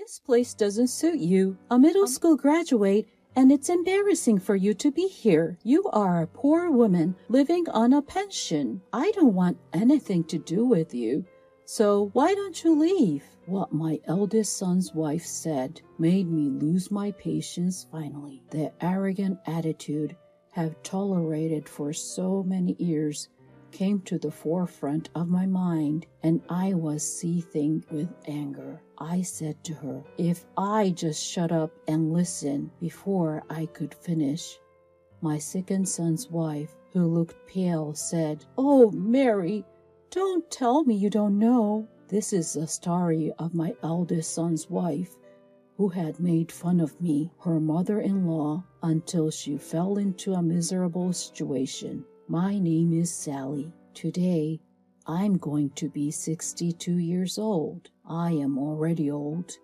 This place doesn't suit you. A middle school graduate, and it's embarrassing for you to be here. You are a poor woman living on a pension. I don't want anything to do with you. So why don't you leave? What my eldest son's wife said made me lose my patience finally. The arrogant attitude I've tolerated for so many years came to the forefront of my mind, and I was seething with anger. I said to her, if I just shut up and listen before I could finish. My second son's wife, who looked pale, said, "Oh, Mary, don't tell me you don't know." This is the story of my eldest son's wife, who had made fun of me, her mother-in-law, until she fell into a miserable situation. My name is Sally. Today, I'm going to be 62 years old. I am already old,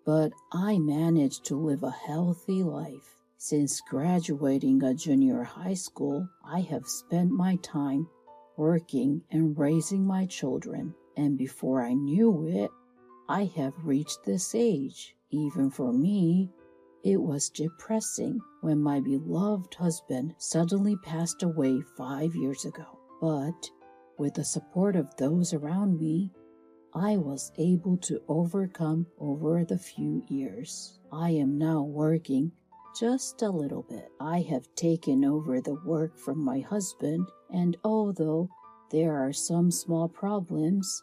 but I managed to live a healthy life. Since graduating a junior high school, I have spent my time working and raising my children, and before I knew it, I have reached this age. Even for me, it was depressing when my beloved husband suddenly passed away 5 years ago. But with the support of those around me, I was able to overcome over the few years. I am now working just a little bit. I have taken over the work from my husband, and although there are some small problems,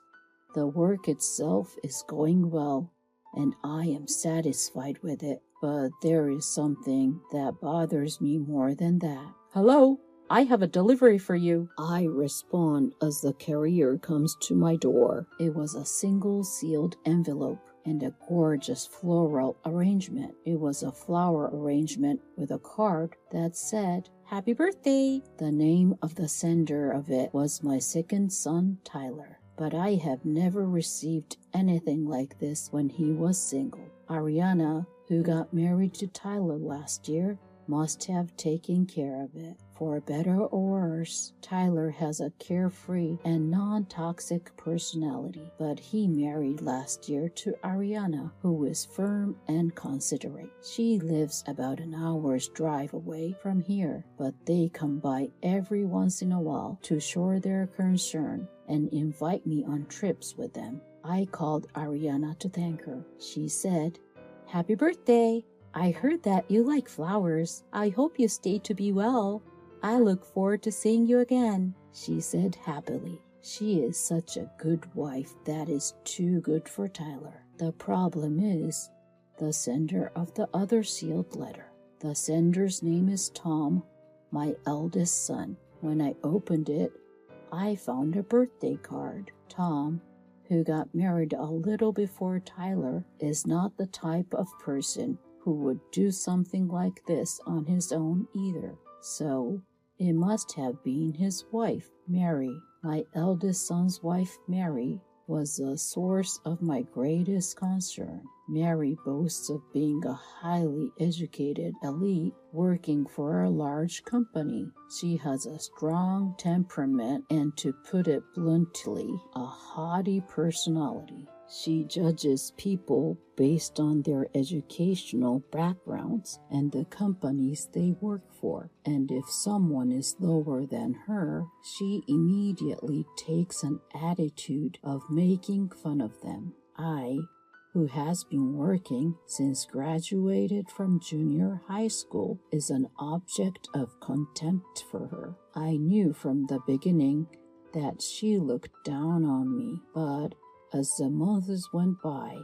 the work itself is going well, and I am satisfied with it. But there is something that bothers me more than that. "Hello, I have a delivery for you." I respond as the carrier comes to my door. It was a single sealed envelope and a gorgeous floral arrangement. It was a flower arrangement with a card that said, "Happy birthday." The name of the sender of it was my second son, Tyler. But I have never received anything like this when he was single. Ariana, who got married to Tyler last year, must have taken care of it. For better or worse, Tyler has a carefree and non-toxic personality, but he married last year to Ariana, who is firm and considerate. She lives about an hour's drive away from here, but they come by every once in a while to show their concern and invite me on trips with them. I called Ariana to thank her. She said, "Happy birthday! I heard that you like flowers. I hope you stay to be well. I look forward to seeing you again," she said happily. She is such a good wife that is too good for Tyler. The problem is the sender of the other sealed letter. The sender's name is Tom, my eldest son. When I opened it, I found a birthday card. Tom, who got married a little before Tyler, is not the type of person who would do something like this on his own either. So it must have been his wife, Mary. My eldest son's wife, Mary, was the source of my greatest concern. Mary boasts of being a highly educated elite working for a large company. She has a strong temperament and, to put it bluntly, a haughty personality. She judges people based on their educational backgrounds and the companies they work for. And if someone is lower than her, she immediately takes an attitude of making fun of them. I, who has been working since graduated from junior high school, is an object of contempt for her. I knew from the beginning that she looked down on me, but as the months went by,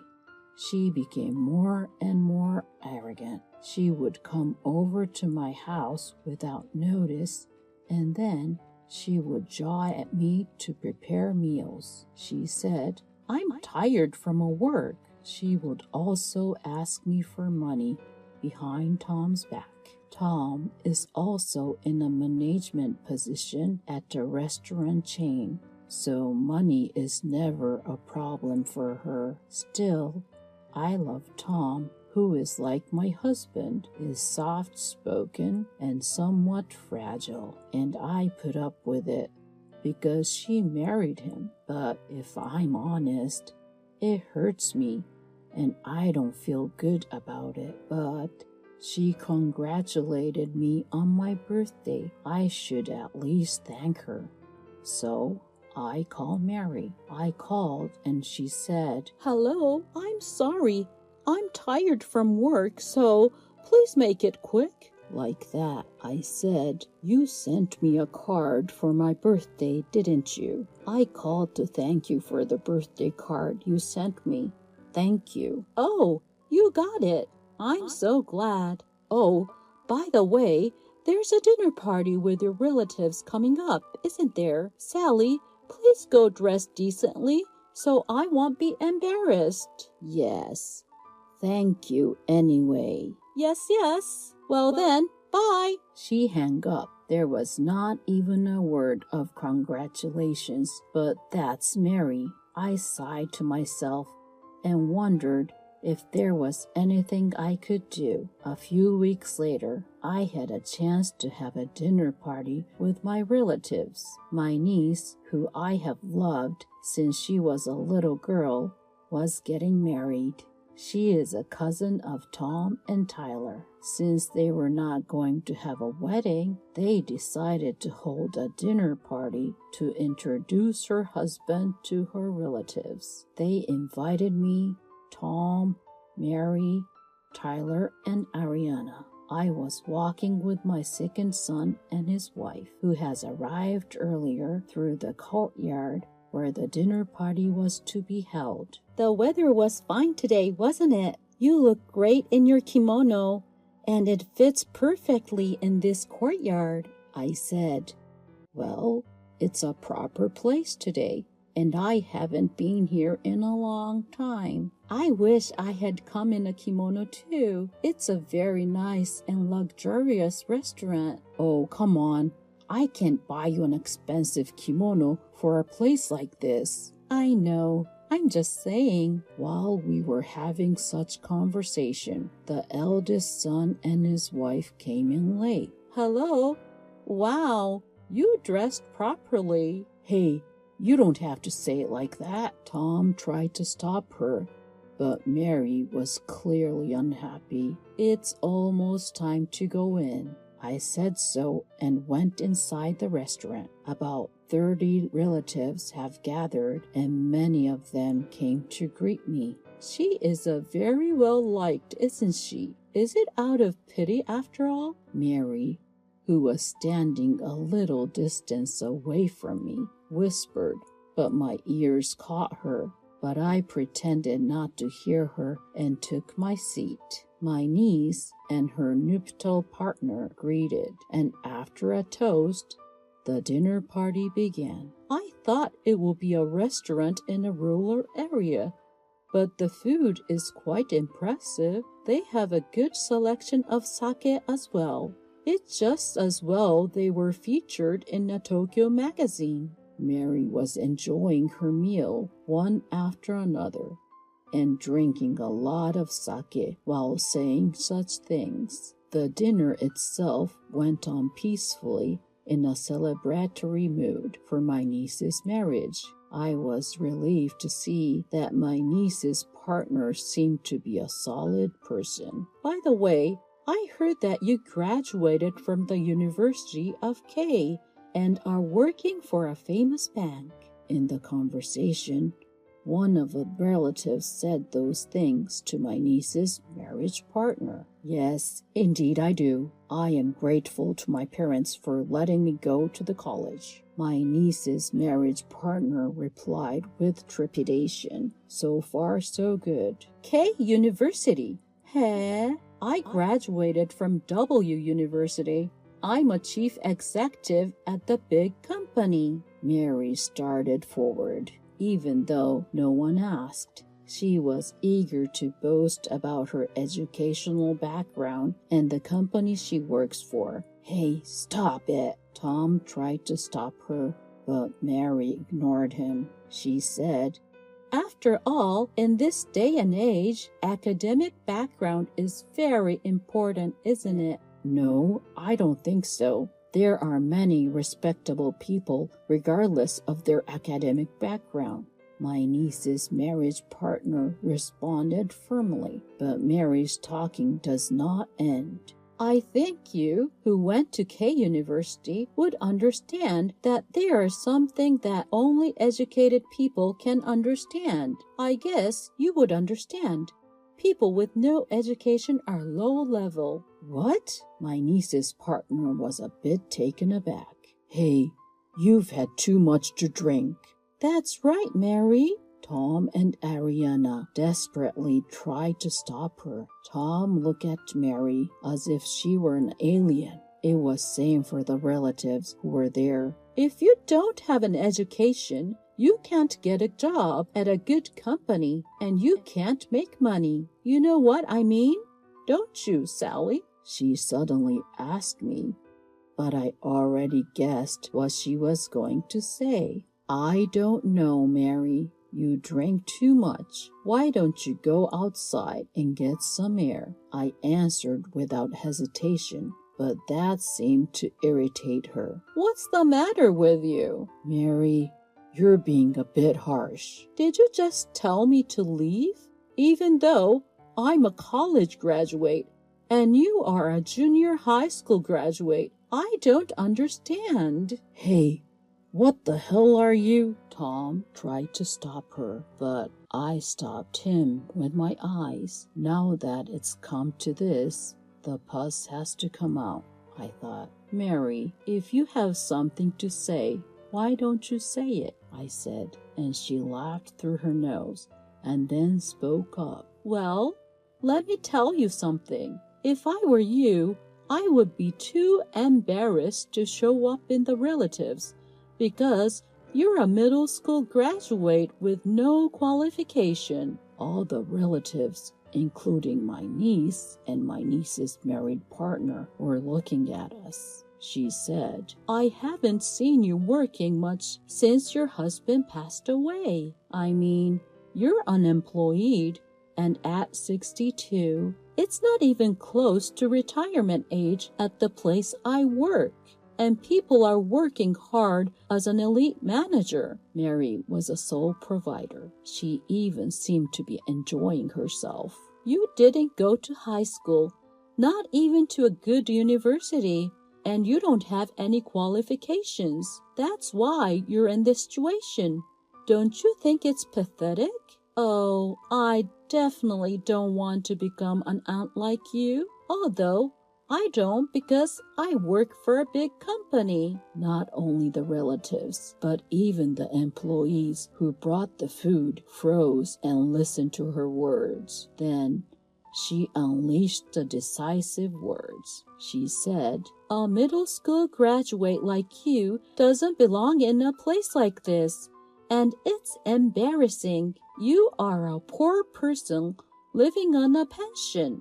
she became more and more arrogant. She would come over to my house without notice, and then she would jaw at me to prepare meals. She said, "I'm tired from her work." She would also ask me for money behind Tom's back. Tom is also in a management position at a restaurant chain, so money is never a problem for her. Still, I love Tom, who is like my husband, is soft-spoken and somewhat fragile, and I put up with it because she married him. But if I'm honest, it hurts me and I don't feel good about it, but she congratulated me on my birthday. I should at least thank her. So I called Mary. I called and she said, "Hello, I'm sorry. I'm tired from work, so please make it quick." Like that, I said, "You sent me a card for my birthday, didn't you? I called to thank you for the birthday card you sent me. Thank you." "Oh, you got it. I'm so glad. Oh, by the way, there's a dinner party with your relatives coming up, isn't there? Sally, please go dressed decently so I won't be embarrassed." "Yes. Thank you anyway." Yes. Well then, bye." She hung up. There was not even a word of congratulations, but that's Mary. I sighed to myself and wondered if there was anything I could do. A few weeks later, I had a chance to have a dinner party with my relatives. My niece, who I have loved since she was a little girl, was getting married. She is a cousin of Tom and Tyler. Since they were not going to have a wedding, they decided to hold a dinner party to introduce her husband to her relatives. They invited me, Tom, Mary, Tyler, and Ariana. I was walking with my second son and his wife, who has arrived earlier, through the courtyard where the dinner party was to be held. "The weather was fine today, wasn't it? You look great in your kimono, and it fits perfectly in this courtyard," I said. "Well, it's a proper place today, and I haven't been here in a long time. I wish I had come in a kimono too. It's a very nice and luxurious restaurant." "Oh, come on. I can't buy you an expensive kimono for a place like this." "I know. I'm just saying." While we were having such conversation, the eldest son and his wife came in late. "Hello. Wow, you dressed properly." "Hey, you don't have to say it like that." Tom tried to stop her, but Mary was clearly unhappy. "It's almost time to go in." I said so and went inside the restaurant. About 30 relatives have gathered, and many of them came to greet me. "She is a very well liked, isn't she? Is it out of pity after all?" Mary, who was standing a little distance away from me, whispered, but my ears caught her. But I pretended not to hear her and took my seat. My niece and her nuptial partner greeted, and after a toast, the dinner party began. I thought it would be a restaurant in a rural area, but the food is quite impressive. They have a good selection of sake as well. It's just as well they were featured in a Tokyo magazine. Mary was enjoying her meal one after another and drinking a lot of sake while saying such things. The dinner itself went on peacefully in a celebratory mood for my niece's marriage. I was relieved to see that my niece's partner seemed to be a solid person. "By the way, I heard that you graduated from the University of K and are working for a famous bank." In the conversation, one of the relatives said those things to my niece's marriage partner. "Yes, indeed I do. I am grateful to my parents for letting me go to the college." My niece's marriage partner replied with trepidation. "So far, so good." "K University? Hey, I graduated from W University. I'm a chief executive at the big company." Mary started forward, even though no one asked. She was eager to boast about her educational background and the company she works for. "Hey, stop it!" Tom tried to stop her, but Mary ignored him. She said, "After all, in this day and age, academic background is very important, isn't it?" "No, I don't think so. There are many respectable people regardless of their academic background." my niece's marriage partner responded firmly, but Mary's talking does not end. I think you, who went to K University, would understand that there is something that only educated people can understand. I guess you would understand. People with no education are low level. What? My niece's partner was a bit taken aback. Hey, you've had too much to drink. That's right, Mary. Tom and Ariana desperately tried to stop her. Tom looked at Mary as if she were an alien. It was same for the relatives who were there. If you don't have an education, you can't get a job at a good company, and you can't make money. You know what I mean? Don't you, Sally? She suddenly asked me, but I already guessed what she was going to say. I don't know, Mary. You drank too much. Why don't you go outside and get some air? I answered without hesitation, but that seemed to irritate her. What's the matter with you? Mary, you're being a bit harsh. Did you just tell me to leave? Even though I'm a college graduate and you are a junior high school graduate, I don't understand. Hey, what the hell are you? Tom tried to stop her, but I stopped him with my eyes. Now that it's come to this, the pus has to come out, I thought. Mary, if you have something to say, why don't you say it? I said, and she laughed through her nose and then spoke up. Well, let me tell you something. If I were you, I would be too embarrassed to show up in the relatives, because you're a middle school graduate with no qualification. All the relatives, including my niece and my niece's married partner, were looking at us. She said, I haven't seen you working much since your husband passed away. I mean, you're unemployed, and at 62, it's not even close to retirement age at the place I work. And people are working hard as an elite manager. Mary was a sole provider. She even seemed to be enjoying herself. You didn't go to high school, not even to a good university, and you don't have any qualifications. That's why you're in this situation. Don't you think it's pathetic? Oh, I definitely don't want to become an aunt like you, although I don't, because I work for a big company. Not only the relatives, but even the employees who brought the food froze and listened to her words. Then she unleashed the decisive words. She said, a middle school graduate like you doesn't belong in a place like this, and it's embarrassing. You are a poor person living on a pension.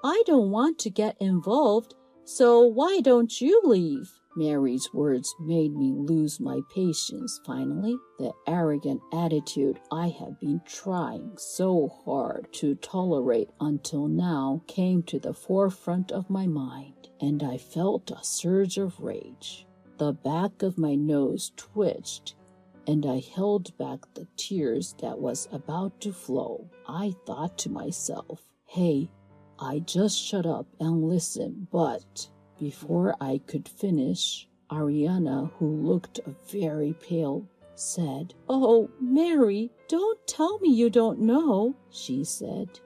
I don't want to get involved, so why don't you leave? Mary's words made me lose my patience finally. The arrogant attitude I had been trying so hard to tolerate until now came to the forefront of my mind, and I felt a surge of rage. The back of my nose twitched, and I held back the tears that was about to flow. I thought to myself, hey, I just shut up and listen, but before I could finish, Ariana, who looked very pale, said, Oh, Mary, don't tell me you don't know, she said.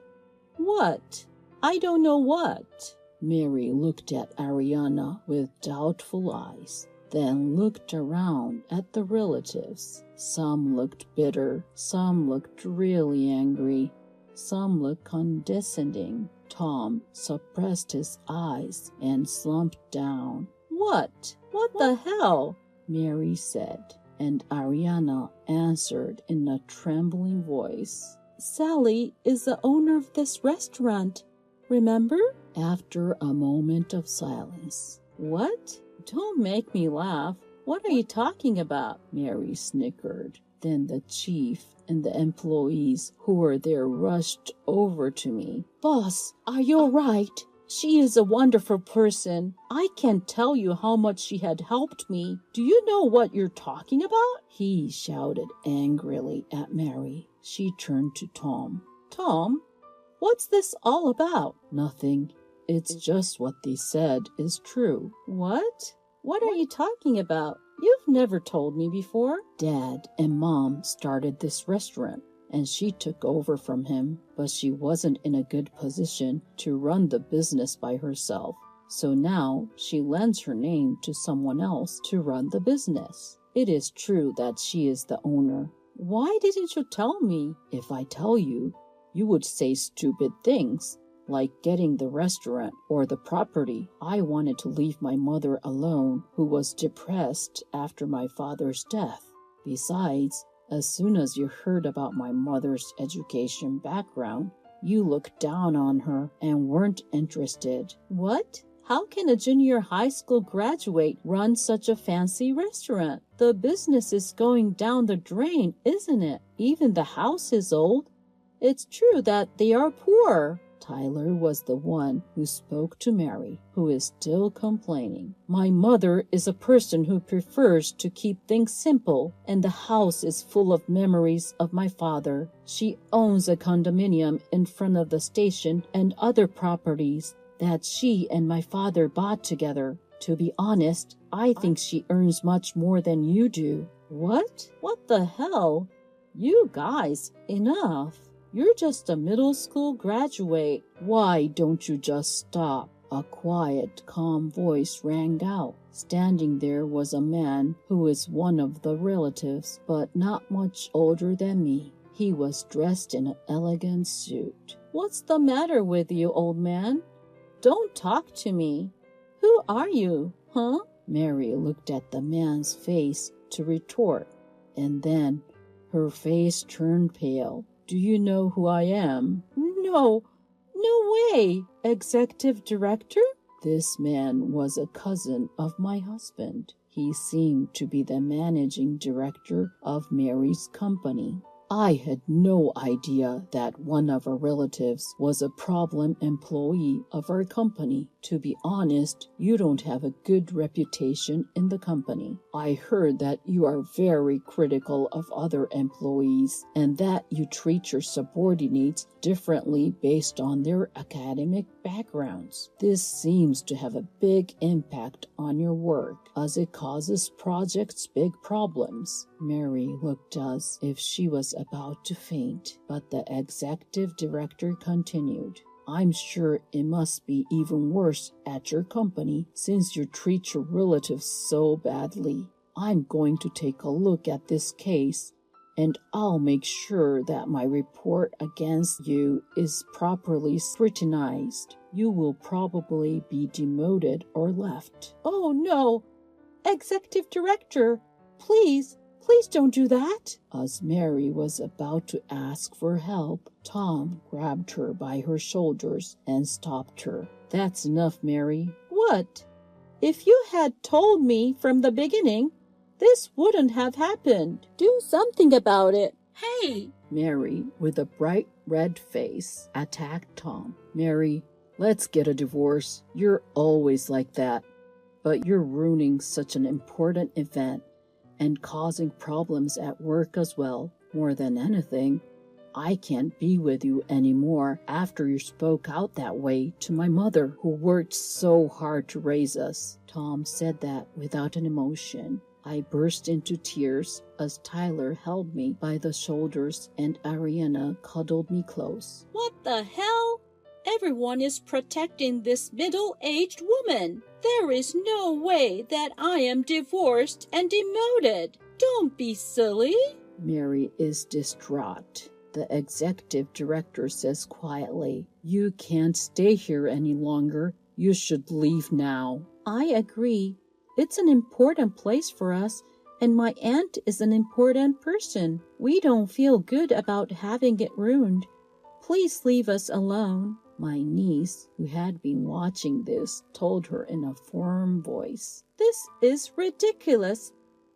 What? I don't know what? Mary looked at Ariana with doubtful eyes, then looked around at the relatives. Some looked bitter, some looked really angry, some looked condescending. Tom suppressed his eyes and slumped down. What? What the hell? Mary said, and Ariana answered in a trembling voice. Sally is the owner of this restaurant, remember? After a moment of silence. What? Don't make me laugh. What are you talking about? Mary snickered. Then the chief and the employees who were there rushed over to me. Boss, are you all right? She is a wonderful person. I can't tell you how much she had helped me. Do you know what you're talking about? He shouted angrily at Mary. She turned to Tom. Tom, what's this all about? Nothing. It's just what they said is true. What? What are you talking about? You've never told me before. Dad and Mom started this restaurant, and she took over from him, but she wasn't in a good position to run the business by herself. So now she lends her name to someone else to run the business. It is true that she is the owner. Why didn't you tell me? If I tell you, you would say stupid things, like getting the restaurant or the property. I wanted to leave my mother alone, who was depressed after my father's death. Besides, as soon as you heard about my mother's education background, you looked down on her and weren't interested. What? How can a junior high school graduate run such a fancy restaurant? The business is going down the drain, isn't it? Even the house is old. It's true that they are poor. Tyler was the one who spoke to Mary, who is still complaining. My mother is a person who prefers to keep things simple, and the house is full of memories of my father. She owns a condominium in front of the station and other properties that she and my father bought together. To be honest, I think she earns much more than you do. What? What the hell? You guys, enough. You're just a middle school graduate. Why don't you just stop? A quiet, calm voice rang out. Standing there was a man who is one of the relatives, but not much older than me. He was dressed in an elegant suit. What's the matter with you, old man? Don't talk to me. Who are you, huh? Mary looked at the man's face to retort, and then her face turned pale. Do you know who I am? No way. Executive director? This man was a cousin of my husband. He seemed to be the managing director of Mary's company. I had no idea that one of our relatives was a problem employee of our company. To be honest, you don't have a good reputation in the company. I heard that you are very critical of other employees and that you treat your subordinates differently based on their academic backgrounds. This seems to have a big impact on your work, as it causes projects big problems. Mary looked as if she was about to faint, but the executive director continued. I'm sure it must be even worse at your company since you treat your relatives so badly. I'm going to take a look at this case, and I'll make sure that my report against you is properly scrutinized. You will probably be demoted or left. Oh no! Executive Director, please don't do that. As Mary was about to ask for help, Tom grabbed her by her shoulders and stopped her. That's enough, Mary. What? If you had told me from the beginning, this wouldn't have happened. Do something about it. Hey! Mary, with a bright red face, attacked Tom. Mary, let's get a divorce. You're always like that. But you're ruining such an important event and causing problems at work as well. More than anything, I can't be with you anymore after you spoke out that way to my mother, who worked so hard to raise us. Tom said that without an emotion. I burst into tears as Tyler held me by the shoulders and Ariana cuddled me close. What the hell? Everyone is protecting this middle-aged woman. There is no way that I am divorced and demoted. Don't be silly. Mary is distraught. The executive director says quietly, You can't stay here any longer. You should leave now. I agree. It's an important place for us, and my aunt is an important person. We don't feel good about having it ruined. Please leave us alone. My niece, who had been watching this, told her in a firm voice. This is ridiculous.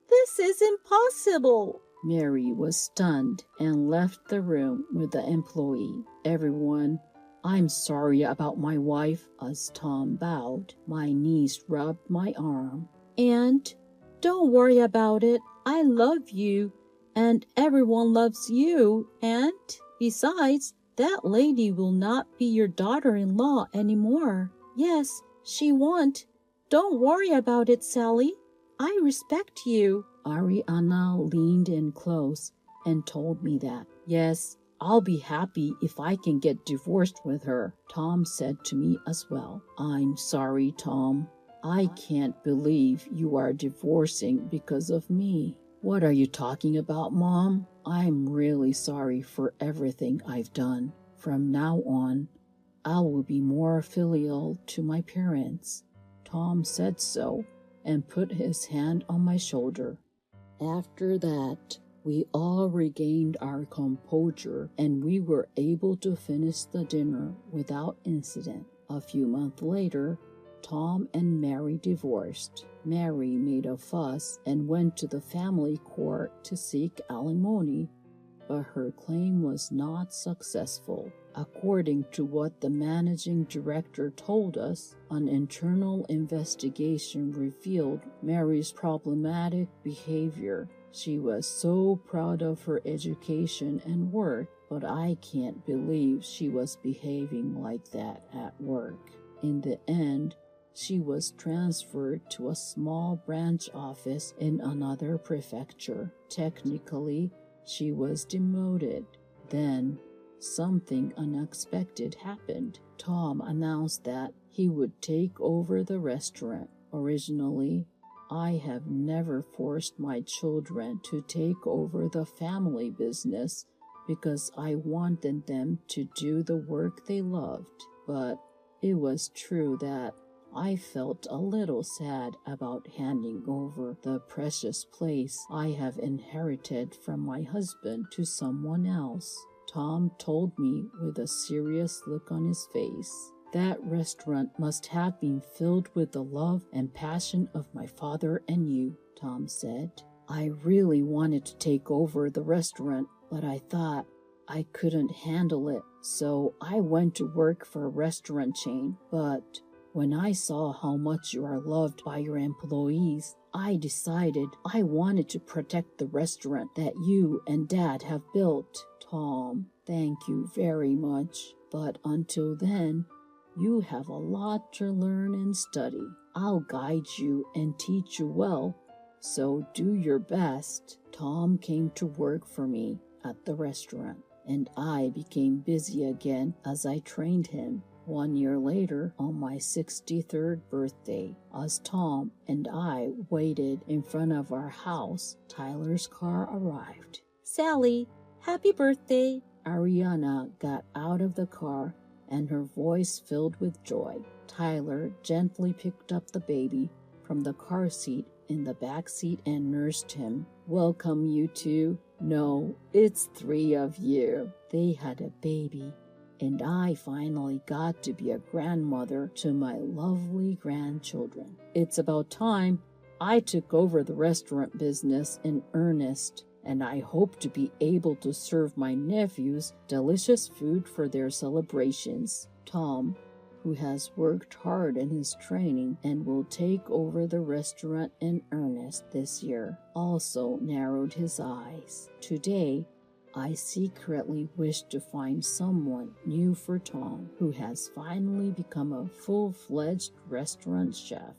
This is impossible. Mary was stunned and left the room with the employee. Everyone I'm sorry about my wife. As Tom bowed, my niece rubbed my arm. And don't worry about it. I love you, and everyone loves you, and besides, that lady will not be your daughter-in-law anymore. Yes, she won't. Don't worry about it, Sally. I respect you. Ariana leaned in close and told me that. Yes, I'll be happy if I can get divorced with her, Tom said to me as well. I'm sorry, Tom. I can't believe you are divorcing because of me. What are you talking about, Mom? I'm really sorry for everything I've done. From now on, I will be more filial to my parents. Tom said so and put his hand on my shoulder. After that, we all regained our composure and we were able to finish the dinner without incident. A few months later, Tom and Mary divorced. Mary made a fuss and went to the family court to seek alimony, but her claim was not successful. According to what the managing director told us, an internal investigation revealed Mary's problematic behavior. She was so proud of her education and work, but I can't believe she was behaving like that at work. In the end, she was transferred to a small branch office in another prefecture. Technically, she was demoted. Then, something unexpected happened. Tom announced that he would take over the restaurant. Originally, I have never forced my children to take over the family business because I wanted them to do the work they loved. But it was true that I felt a little sad about handing over the precious place I have inherited from my husband to someone else. Tom told me with a serious look on his face. That restaurant must have been filled with the love and passion of my father and you, Tom said. I really wanted to take over the restaurant, but I thought I couldn't handle it, so I went to work for a restaurant chain. But when I saw how much you are loved by your employees, I decided I wanted to protect the restaurant that you and Dad have built. Tom, thank you very much. But until then, you have a lot to learn and study. I'll guide you and teach you well, so do your best. Tom came to work for me at the restaurant, and I became busy again as I trained him. 1 year later, on my 63rd birthday, as Tom and I waited in front of our house, Tyler's car arrived. Sally, happy birthday! Ariana got out of the car and her voice filled with joy. Tyler gently picked up the baby from the car seat in the back seat and nursed him. Welcome, you two. No, it's 3 of you. They had a baby, and I finally got to be a grandmother to my lovely grandchildren. It's about time I took over the restaurant business in earnest, and I hope to be able to serve my nephews delicious food for their celebrations. Tom, who has worked hard in his training and will take over the restaurant in earnest this year, also narrowed his eyes. Today, I secretly wish to find someone new for Tom, who has finally become a full-fledged restaurant chef.